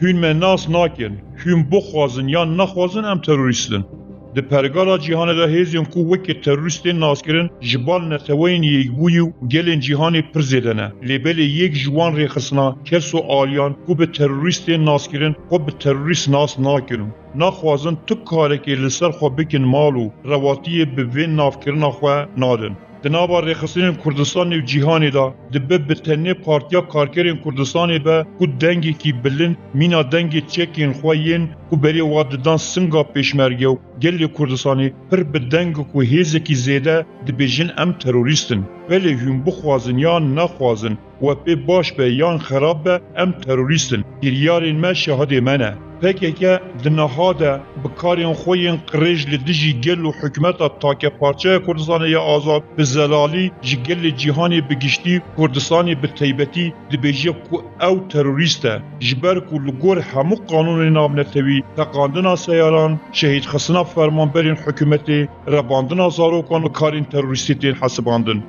هون من ناس ناکن هون بخوازن یا نخوازن ام تروریستن د پرگالا جیهانیدا هیزین کو وکی تروریستین ناسکرین جبال نەتەوەین یکبوی و گلین جیهانی پرزیدنه لیبل یک جوان ریخسنا کسو آلیان کو به تروریستین ناسکرین کو به تروریست ناس ناکرن نخوازن تو کارکی لسر خو بکن مالو رواتی به وین نافکرنا خو نادن دنابا ریخستین کردستان و جیهانیدا دبه بتنه پارتیا کارکرین کردستانی به کو دنگی کی بلند مینا دنگی چکین خوین کو بری واددان سنگا پیشمرگه و گلی کردستانی پر به دنگ کو هیزه کی زیده دبیجین ام تروریستن ولی هم بخوازن یا نخوازن و پی باش به یان خراب به ام تروریستن گریارین ما شهاده منه پکه دنهاده بکارین خوین قریج لدیجی گل و حکمت تاکه پارچه کردستان یا آزاد به زلالی جگل جیهانی بگشتی کردستانی به تیبتی دبیجی کو او تروریسته جبر کو لگور همو قانون نام نتوی تقاندنا سیاران شهید خسنا فرمانبرین حکومتی رباندنا زاروکان و کارین تروریستین حسباندن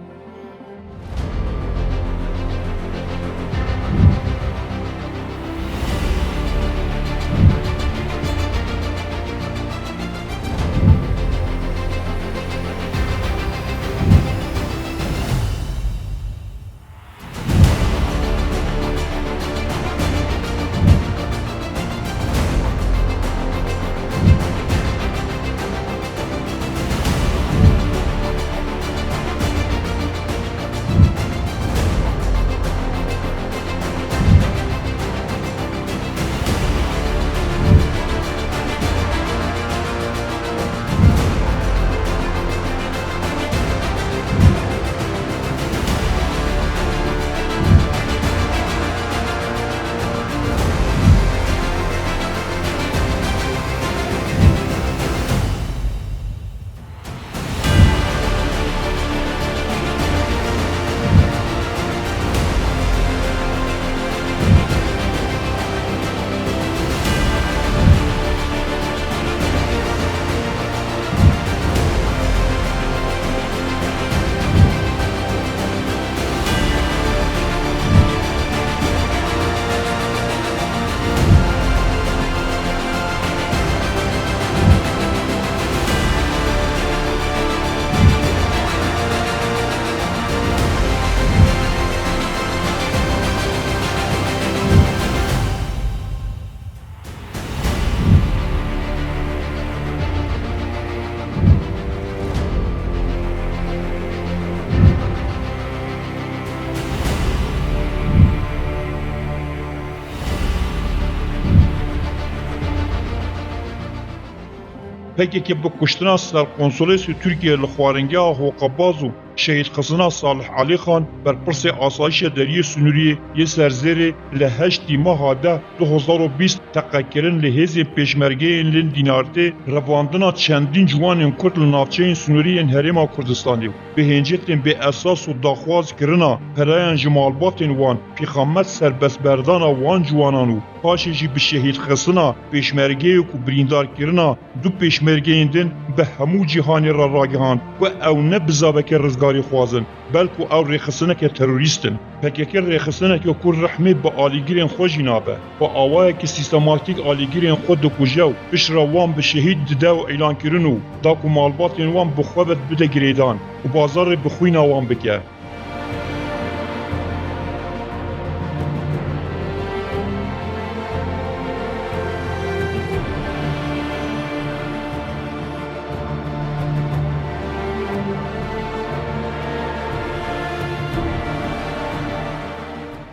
پکی که با کشتن سر کنسولیس ترکیه لخوارنگی حقوق و شهید خسنا صالح علی خان بر پرس آسایش دری سنوری یه سرزیر لهشتی ماه ده 2020 تقکرن لحیز پیشمرگه این دینارته رواندنا چندین جوان کرد لنافچه این سنوری این حریم کردستانی به هنجتن به اساس و داخواز کرنا پرایان جمالبات وان پیخامت سربست بردان وان جوانانو پاششی به شهید خسنا پیشمرگه و بریندار کرنا دو پیشمرگه ایندن به همو جهانی را راگهان و او نبزابک رزگاری خوازن بلکو او ریخسنه که تروریستن پکیکر ریخسنه که کور رحمه با آلیگیرین خوشی نابه با آوائه که سیستماتیک آلیگیرین خود دو کجاو پیش روان به شهید دده و اعلان کرنو داکو مالبات وان بخوابت بده گریدان و بازار بخوی نوان بکه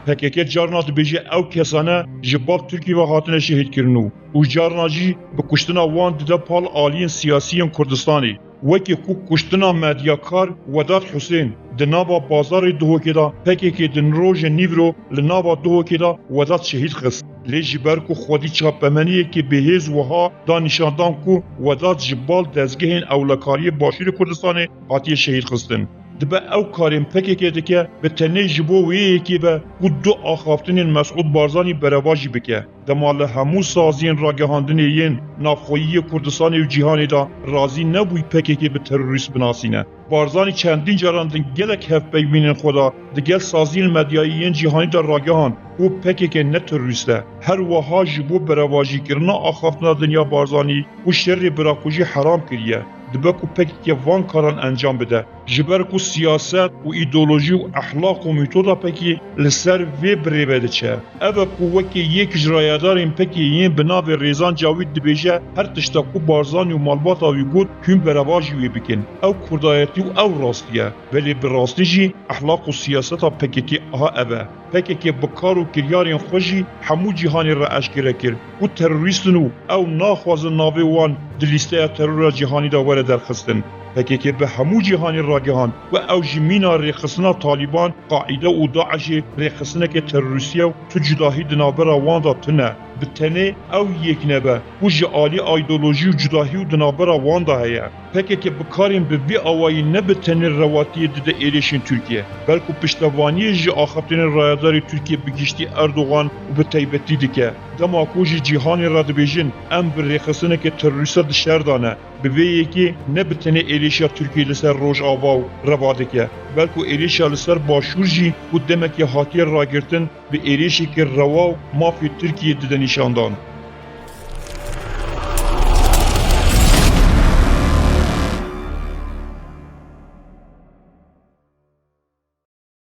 پکیکر جارنا دبیجه او کسانه جباب ترکی و هاتنه شهید کرنو و جارنا جی به کشتنا وان دده پال آلین سیاسی کردستانی وکی کو کشتنا مدیاکار وداد حسین دنابا بازار دوکی دا پکیکی دن روژ نیورو لنابا دوکی دا وداد شهید خست لیجی برکو خودی چاپمنیه که به هیز وها دا نشاندان کو وداد جبال دزگهین اولکاری باشیر کردستانی حاتی شهید خستن دبه او کارین پکێکێ dike bi tenê ji bo wê yekê be û du axaftinên Mesûd Barzanî berevajî bike. Dema li hemû saziyên ragihandinê yên navxweyiyê Kurdistanê û Cîhanîda razî nebûyî pekekê bi terorîst binasîne. Barzanî çendîn caran di gelek hevpeyvînên xwe da di gel saziyên medyayî yên Cîhanîda ragihand û pekekê ne terorîst e. Her wiha ji bo berevajîkirina axaftina dinya Barzanî û şerrê birakujî heram kiriye. Dibe ku pekekê van karan encam bide. Ji ber ku siyaset û îdeolojî û ehlaq û metoda pekî li ser vê birêve diçe. Ev e ku wekî yek ji rayedarên pekê yên bi navê Rêzan Cawîd dibêje her tişta ku Barzanî û malbata wî got hûn berevajî wê bikin. Ew kurdayetî û ew rastî ye. Belê bi rastî jî ehlaq û siyaseta pekekê aha ev e. Pekekê bi kar û kiryarên xwe jî hemû cîhanê re eşkere kir û terorîstin û ew naxwazin navê wan di lîsteya terora Cîhanîda were derxistin. Pekekê bi hemû cîhanê ragihand ve ew ji mîna rêxistina Talîban, Qaîde û Daişê rêxistinekê terorîstiye û tu cudahî di navbera wan da tune. Bi tenê ew yek nebe û ji alî îdeolojî û cudahî û di navbera wan da heye. Pekekê bi karên bi vî awayî ne bi tenê rewatiyê dide êrişên Tirkiye. Belku piştevaniyê ji axaftinên rayedarê Tirkiye bi giştî Erdogan û bi taybetî dike. Dema ku jî cîhanê re dibêjin em bi rêxistinekê terorîsta di şer dane. Bi vê yekê ne bi tenê êrişa Tirkiye li ser Rojava û reva dike. Belku êrişa li ser başûr jî û demekê hatiye ragirtin bi êrişekê rewa û mafê Tirkiye dide nîşandan.